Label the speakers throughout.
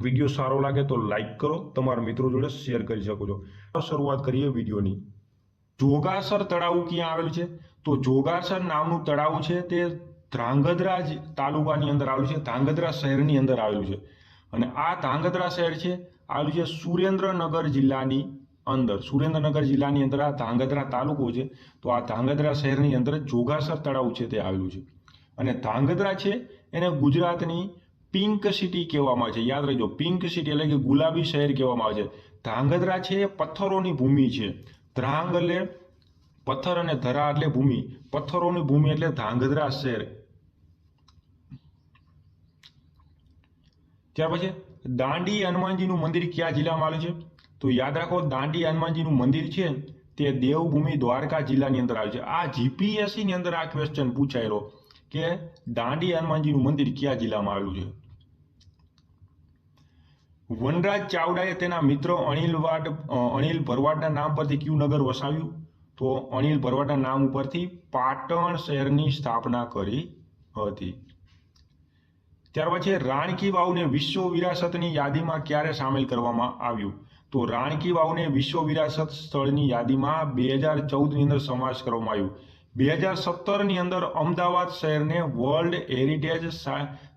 Speaker 1: Video સારો લાગે તો લાઈક કરો, તમારા મિત્રો જોડે શેર કરી શકો છો. શરૂઆત કરીએ વિડીયોની. જોગાસર તળાવ ક્યાં આવેલું છે? તો જોગાસર નામનું તળાવ છે તે ધ્રાંગધ્રા તાલુકાની અંદર આવેલું છે, ધ્રાંગધ્રા શહેરની અંદર આવેલું છે. અને આ ધ્રાંગધ્રા શહેર છે આવેલું છે સુરેન્દ્રનગર જિલ્લાની અંદર. સુરેન્દ્રનગર જિલ્લાની અંદર આ ધ્રાંગધ્રા તાલુકો છે. તો આ ધ્રાંગધ્રા શહેરની અંદર જોગાસર તળાવ છે તે આવેલું છે. અને ધ્રાંગધ્રા છે એને ગુજરાતની પિંક સિટી કહેવામાં આવે છે. યાદ રાખજો, પિંક સિટી એટલે કે ગુલાબી શહેર કહેવામાં આવે છે. ધ્રાંગધ્રા છે એ પથ્થરોની ભૂમિ છે. ધ્રાંગ એટલે પથ્થર અને ધરા એટલે ભૂમિ. પથ્થરોની ભૂમિ એટલે ધ્રાંગધ્રા શહેર. ત્યાર પછી દાંડી હનુમાનજીનું મંદિર કયા જિલ્લામાં આવેલું છે? તો યાદ રાખો, દાંડી હનુમાનજીનું મંદિર છે તે દેવભૂમિ દ્વારકા જિલ્લાની અંદર આવે છે. આ જીપીએસસી ની અંદર આ ક્વેશ્ચન પૂછાયેલો કે દાંડી હનુમાનજીનું મંદિર કયા જિલ્લામાં આવેલું છે. વનરાજ ચાવડાએ તેના મિત્ર અનિલ ભરવાડના નામ પરથી કયું નગર વસાવ્યું? તો અનિલ ભરવાડના નામ ઉપરથી પાટણ શહેરની સ્થાપના કરી હતી. ત્યાર પછી રાણકી વાવને વિશ્વ વિરાસતની યાદીમાં ક્યારે સામેલ કરવામાં આવ્યું? તો રાણકી વાવને વિશ્વ વિરાસત સ્થળની યાદીમાં 2014ની અંદર સમાવેશ કરવામાં આવ્યું. 2017ની અંદર અમદાવાદ શહેરને વર્લ્ડ હેરિટેજ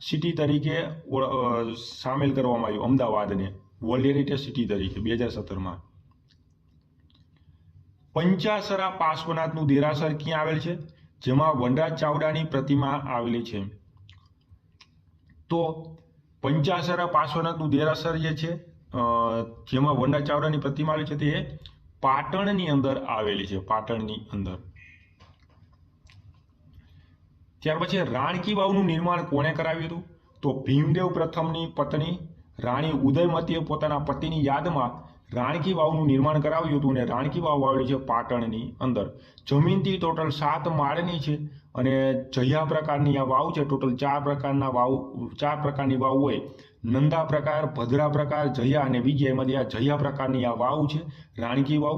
Speaker 1: સિટી તરીકે સામેલ કરવામાં આવ્યું. અમદાવાદને વર્લ્ડ હેરિટેજ સિટી તરીકે 2017માં. પંચાસરા પાર્શ્વનાથનું દેરાસર ક્યાં આવેલ છે? જેમાં વનરાજ ચાવડાની પ્રતિમા આવેલી છે. તો પંચાસરા પાર્શ્વનાથનું દેરાસર જે છે જેમાં વનરાજ ચાવડાની પ્રતિમા આવેલી છે તે પાટણની અંદર આવેલી છે. પાટણની અંદર. ત્યાર પછી રાણકી વાવનું નિર્માણ કોણે કરાવ્યું હતું? તો ભીમદેવ પ્રથમની પત્ની રાણી ઉદયમતીએ પોતાના પતિની યાદમાં રાણકી વાવનું નિર્માણ કરાવ્યું હતું. અને રાણકી વાવ આવેલી છે પાટણની અંદર. જમીનથી ટોટલ 7 માળની છે. અને જયા પ્રકારની આ વાવ છે. ટોટલ 4 પ્રકારની વાવ હોય. નંદા પ્રકાર, ભદ્રા પ્રકાર, જયા અને વિજય. એમાંથી આ જયા પ્રકારની આ વાવ છે રાણકી વાવ.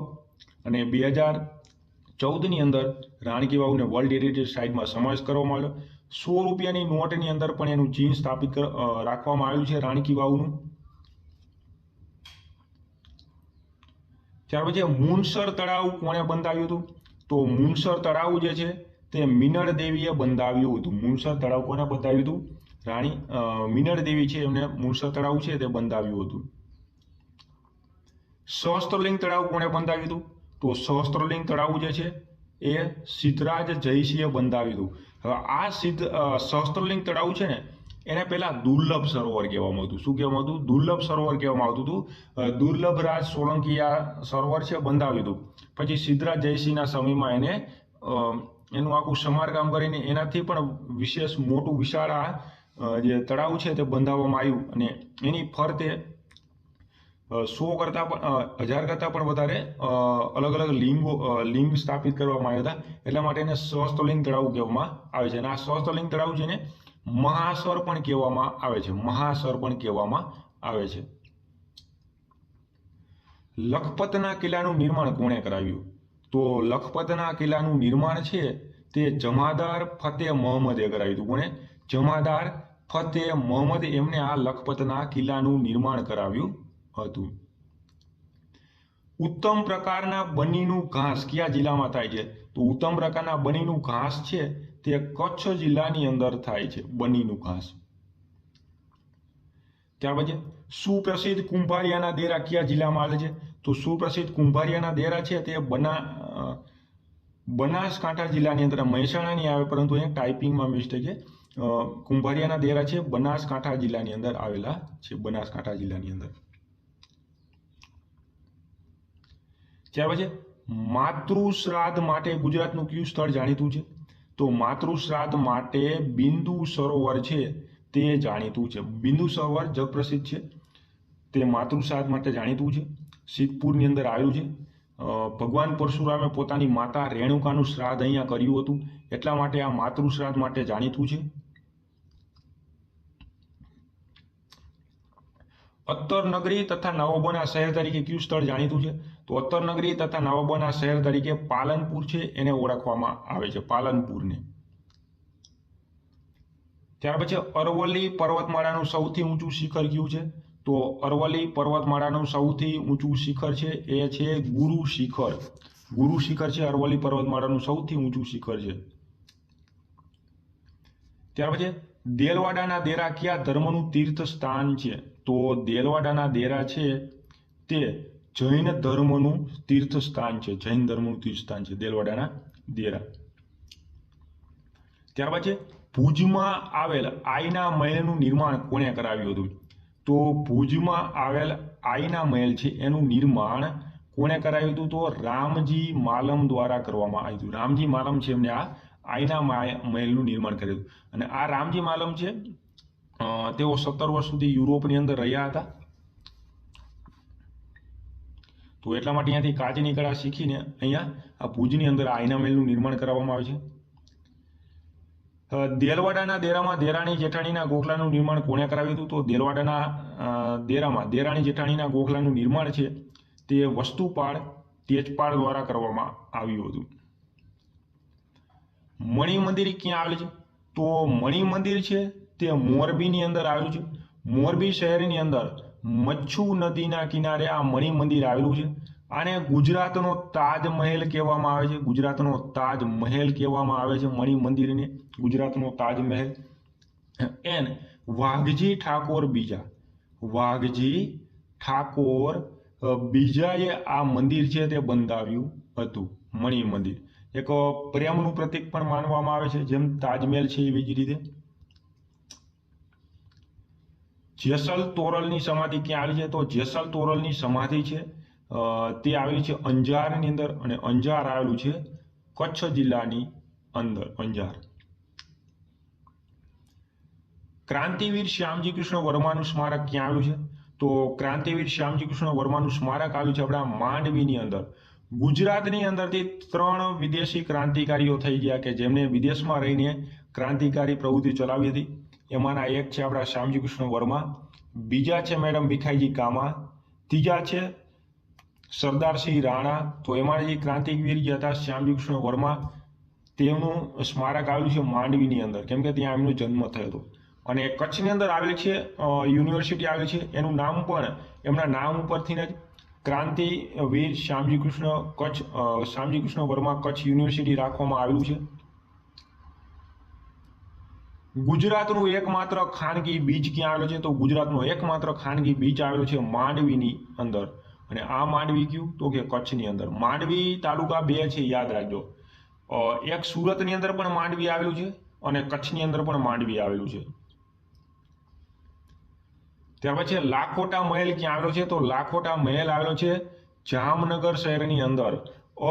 Speaker 1: અને 2014ની અંદર રાણકી વાવને વર્લ્ડ હેરિટેજ સાઇટમાં સમાવેશ કરવામાં આવ્યો. 100 રૂપિયાની નોટની અંદર પણ એનું ચિહ્ન સ્થાપિત રાખવામાં આવેલું છે રાણકી વાવનું. ત્યાર પછી મુનસર તળાવ કોણે બંધાવ્યું હતું? તો મુનસર તળાવ જે છે તે મીનળ દેવીએ બંધાવ્યું હતું. મુનસર તળાવ કોને બંધાવ્યું હતું? રાણી મીનળ દેવી છે એમને મુનસર તળાવ છે તે બંધાવ્યું હતું. સહસ્ત્રલિંગ તળાવ કોણે બંધાવ્યું હતું? તો સહસ્ત્રલિંગ તળાવ જે છે એ સિદ્ધરાજ જયસિંહે બંધાવ્યું હતું. હવે આ સહસ્ત્રલિંગ તળાવ છે ને એને પહેલા દુર્લભ સરોવર કહેવામાં હતું. શું કહેવામાં હતું? દુર્લભ સરોવર કહેવામાં આવતું હતું. દુર્લભરાજ સોલંકી આ સરોવર છે બંધાવ્યું હતું. પછી સિદ્ધરાજ જયસિંહના સમયમાં એને એનું આખું સમારકામ કરીને એનાથી પણ વિશેષ મોટું વિશાળ આ જે તળાવ છે તે બંધાવવામાં આવ્યું. અને એની ફરતે 1000 કરતાં પણ વધારે અલગ અલગ લિંગ સ્થાપિત કરવામાં આવ્યા હતા. એટલા માટે એને સહસ્ત્રલિંગ તળાવ કહેવામાં આવે છે. અને આ સહસ્ત્રલિંગ તળાવ છે ને મહાસર પણ કહેવામાં આવે છે. મહાસર પણ કહેવામાં આવે છે. લખપતના કિલ્લાનું નિર્માણ કોણે કરાવ્યું? તો લખપતના કિલ્લાનું નિર્માણ છે તે જમાદાર ફતેહ મહમ્મદે કરાવ્યું હતું. કોણે? જમાદાર ફતેહ મહમ્મદ. એમને આ લખપતના કિલ્લાનું નિર્માણ કરાવ્યું હતું. ઉત્તમ પ્રકારના બનીનું ઘાસ કયા જિલ્લામાં થાય છે? તો ઉત્તમ પ્રકારના બનીનું ઘાસ છે તે કચ્છ જિલ્લાની અંદર થાય છે. બનીનું ઘાસ. ત્યાર પછી સુપ્રસિદ્ધ કુંભારિયાના દેરા કયા જિલ્લામાં આવે છે? તો સુપ્રસિદ્ધ કુંભારિયાના દેરા છે તે બનાસકાંઠા જિલ્લાની અંદર. મહેસાણા નહીં આવે પરંતુ અહીંયા ટાઈપિંગમાં મિસ્ટેક છે. કુંભારિયાના દેરા છે બનાસકાંઠા જિલ્લાની અંદર આવેલા છે. બનાસકાંઠા જિલ્લાની અંદર. ત્યાર પછી માતૃશ્રાદ્ધ માટે ગુજરાતનું કયું સ્થળ જાણીતું છે? તો માતૃશ્રાદ્ધ માટે બિંદુ સરોવર છે તે જાણીતું છે. બિંદુ સરોવર જગપ્રસિદ્ધ છે. તે માતૃશ્રાદ્ધ માટે જાણીતું છે. સિદ્ધપુરની અંદર આવેલું છે. ભગવાન પરશુરામે પોતાની માતા રેણુકાનું શ્રાદ્ધ અહીંયા કર્યું હતું. એટલા માટે આ માતૃશ્રાદ્ધ માટે જાણીતું છે. અત્તરનગરી તથા નવાબોના શહેર તરીકે કયું સ્થળ જાણીતું છે? તો અત્તરનગરી તથા નવાબોના શહેર તરીકે પાલનપુર છે એને ઓળખવામાં આવે છે. પાલનપુરને. ત્યાર પછી અરવલ્લી પર્વતમાળાનું સૌથી ઊંચું શિખર કયું છે? તો અરવલ્લી પર્વતમાળાનું સૌથી ઊંચું શિખર છે એ છે ગુરુ શિખર. ગુરુ શિખર છે અરવલ્લી પર્વતમાળાનું સૌથી ઊંચું શિખર છે. ત્યાર પછી દેલવાડાના દેરા કયા ધર્મનું તીર્થ સ્થાન છે? તો દેલવાડાના દેરા છે તે જૈન ધર્મનું તીર્થ સ્થાન છે. જૈન ધર્મનું તીર્થ સ્થાન છે દેલવાડાના દેરા. ત્યાર પછી ભુજમાં આવેલ આઈના મહેલનું નિર્માણ કોણે કરાવ્યું હતું? તો ભુજમાં આવેલ આઈના મહેલ છે એનું નિર્માણ કોણે કરાવ્યું હતું? તો રામજી માલમ દ્વારા કરવામાં આવ્યું હતું. રામજી માલમ છે એમને આ આઈના મહેલનું નિર્માણ કર્યું હતું. અને આ રામજી માલમ છે તેઓ 17 વર્ષ સુધી યુરોપની અંદર રહ્યા હતા. તો એટલા માટે અહીંયાથી કાચની કળા શીખીને અહીંયા આ ભુજની અંદર આઈના મહેલનું નિર્માણ કરવામાં આવે છે. દેલવાડાના દેરામાં દેરાણી જેઠાણીના ગોખલાનું નિર્માણ કોણે કરાવ્યું હતું? તો દેલવાડાના દેરામાં દેરાણી જેઠાણીના ગોખલાનું નિર્માણ છે તે વસ્તુપાળ તેજપાળ દ્વારા કરવામાં આવ્યું હતું. મણિ મંદિર ક્યાં આવેલું છે? તો મણિ મંદિર છે તે મોરબીની અંદર આવેલું છે. મોરબી શહેરની અંદર મચ્છુ નદીના કિનારે આ મણિ મંદિર આવેલું છે. આને ગુજરાતનો તાજમહેલ કહેવામાં આવે છે. ગુજરાતનો તાજમહેલ કહેવામાં આવે છે મણિ મંદિરને ગુજરાતનો તાજમહેલ. એન વાઘજી ઠાકોર બીજાએ આ મંદિર છે તે બંધાવ્યું હતું. મણિ મંદિર એક પ્રેમનું પ્રતીક પણ માનવામાં આવે છે, જેમ તાજમહેલ છે એવી જ રીતે. જેસલ તોરલની સમાધિ ક્યાં આવેલી છે? તો જેસલ તોરલની સમાધિ છે તે આવેલી છે અંજારની અંદર, અને અંજાર આવેલું છે કચ્છ જિલ્લાની અંદર. અંજાર. ક્રાંતિવીર શ્યામજી કૃષ્ણ વર્માનું સ્મારક ક્યાં આવેલું છે? તો ક્રાંતિવીર શ્યામજી કૃષ્ણ વર્માનું સ્મારક આવેલું છે આપણા માંડવીની અંદર. ગુજરાતની અંદરથી 3 વિદેશી ક્રાંતિકારીઓ થઈ ગયા કે જેમને વિદેશમાં રહીને ક્રાંતિકારી પ્રવૃત્તિ ચલાવી હતી. એમાંના એક છે આપણા શ્યામજી કૃષ્ણ વર્મા, બીજા છે મેડમ ભીખાઈજી કામા, ત્રીજા છે સરદારસિંહ રાણા. તો એમાં જે ક્રાંતિવીર હતા શ્યામજી કૃષ્ણ વર્મા, તેમનું સ્મારક આવેલું છે માંડવીની અંદર, કેમ કે ત્યાં એમનો જન્મ થયો હતો. અને કચ્છની અંદર આવેલી છે યુનિવર્સિટી આવેલી છે, એનું નામ પણ એમના નામ ઉપરથી જ ક્રાંતિવીર શ્યામજી કૃષ્ણ વર્મા કચ્છ યુનિવર્સિટી રાખવામાં આવેલું છે. ગુજરાતનું એકમાત્ર ખાનગી બીચ ક્યાં આવેલું છે? તો ગુજરાતનો એકમાત્ર ખાનગી બીચ આવેલો છે માંડવીની અંદર. અને આ માંડવી કયું? તો કે કચ્છની અંદર. માંડવી તાલુકા 2 છે, યાદ રાખજો. એક સુરતની અંદર પણ માંડવી આવેલું છે અને કચ્છની અંદર પણ માંડવી આવેલું છે. ત્યાર પછી લાખોટા મહેલ ક્યાં આવેલો છે? તો લાખોટા મહેલ આવેલો છે જામનગર શહેરની અંદર.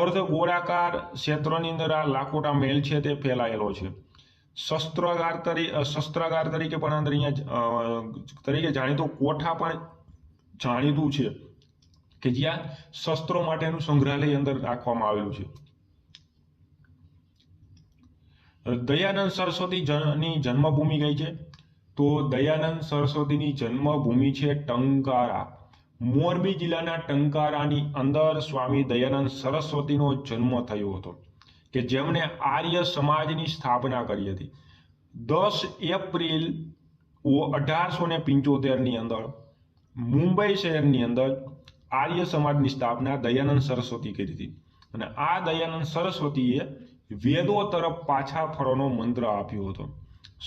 Speaker 1: અર્ધ ગોળાકાર ક્ષેત્રની અંદર આ લાખોટા મહેલ છે તે ફેલાયેલો છે. શસ્ત્રાગાર તરીકે પણ અંદર અહીંયા તરીકે જાણીતું કોઠા પણ જાણીતું છે કે જ્યાં શસ્ત્રો માટેનું સંગ્રહાલય અંદર રાખવામાં આવેલું છે. દયાનંદ સરસ્વતીની જન્મભૂમિ કઈ છે? તો દયાનંદ સરસ્વતીની જન્મભૂમિ છે ટંકારા. મોરબી જિલ્લાના ટંકારાની અંદર સ્વામી દયાનંદ સરસ્વતીનો જન્મ થયો હતો કે જેમણે આર્ય સમાજની સ્થાપના કરી હતી. 10 એપ્રિલ 1875ની અંદર મુંબઈ શહેરની અંદર આર્ય સમાજની સ્થાપના દયાનંદ સરસ્વતી કરી હતી. અને આ દયાનંદ સરસ્વતીએ વેદો તરફ પાછા ફરવાનો મંત્ર આપ્યો હતો.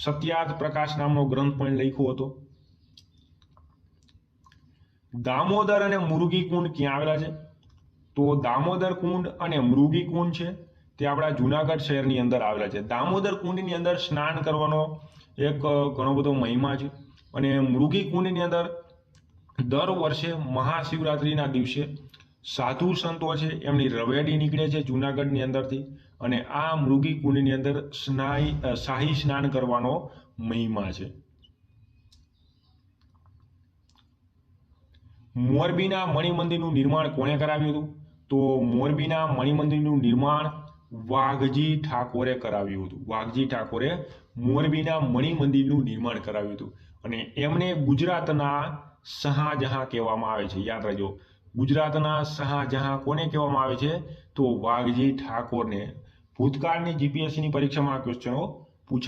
Speaker 1: સત્યાર્થ પ્રકાશ નામનો ગ્રંથ પણ લખ્યો હતો. દામોદર અને મૃગી કુંડ ક્યાં આવેલા છે? તો દામોદર કુંડ અને મૃગી કુંડ છે તે આપણા જુનાગઢ શહેરની અંદર આવેલા છે. દામોદર કુંડની અંદર સ્નાન કરવાનો એક ઘણો બધો મહિમા છે. અને મૃગી કુંડની અંદર દર વર્ષે મહાશિવરાત્રિના દિવસે સાધુ સંતો છે એમની રવેડી નીકળે છે જુનાગઢની અંદરથી, અને આ મૃગી કુંડની અંદર શાહી સ્નાન કરવાનો મહિમા છે. મોરબીના મણિમંદિરનું નિર્માણ કોણે કરાવ્યું હતું? તો મોરબીના મણિમંદિરનું નિર્માણ વાઘજી ઠાકોરે કરાવ્યું હતું. વાઘજી ઠાકોરે મોરબીના મણિમંદિરનું નિર્માણ કરાવ્યું હતું. અને એમને ગુજરાતના શાહજહાં કહેવામાં આવે છે. યાદ રાખજો, ગુજરાતના શાહજહાં કોને કહેવામાં આવે છે? તો વાઘજી ઠાકોરને. ભૂતકાળની જીપીએસસીની પરીક્ષામાં ક્વેશ્ચનો